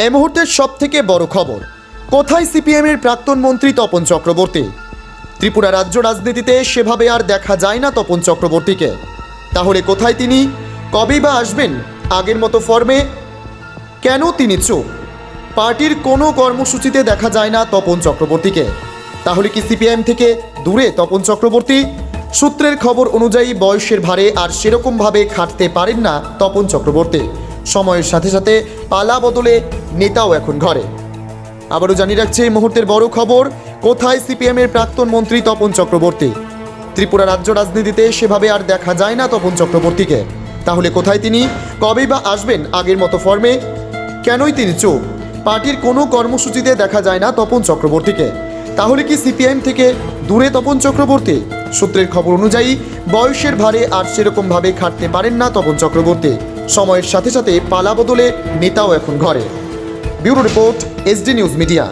এই মুহূর্তের সবথেকে বড় খবর, কোথায় সিপিএমের প্রাক্তন মন্ত্রী তপন চক্রবর্তী? ত্রিপুরা রাজ্য রাজনীতিতে সেভাবে আর দেখা যায় না তপন চক্রবর্তীকে। তাহলে কোথায় তিনি? কবেই বা আসবেন আগের মতো ফর্মে? কেন তিনি চুপ? পার্টির কোনো কর্মসূচিতে দেখা যায় না তপন চক্রবর্তীকে। তাহলে কি সিপিএম থেকে দূরে তপন চক্রবর্তী? সূত্রের খবর অনুযায়ী বয়সের ভারে আর সেরকমভাবে খাটতে পারেন না তপন চক্রবর্তী। সময়ের সাথে সাথে পালা বদলে নেতাও এখন ঘরে। আবারও জানিয়ে রাখছে এই মুহূর্তের বড় খবর, কোথায় সিপিএমের প্রাক্তন মন্ত্রী তপন চক্রবর্তী? ত্রিপুরা রাজ্য রাজনীতিতে সেভাবে আর দেখা যায় না তপন চক্রবর্তীকে। তাহলে কোথায় তিনি? কবেই বা আসবেন আগের মতো ফর্মে? কেনই তিনি চুপ? পার্টির কোনো কর্মসূচিতে দেখা যায় না তপন চক্রবর্তীকে। তাহলে কি সিপিএম থেকে দূরে তপন চক্রবর্তী? সূত্রের খবর অনুযায়ী বয়সের ভারে আর সেরকমভাবে খাটতে পারেন না তপন চক্রবর্তী। সময়ের সাথে সাথে পালা বদলে নেতাও এখন ঘরে। Bureau report, SD news media.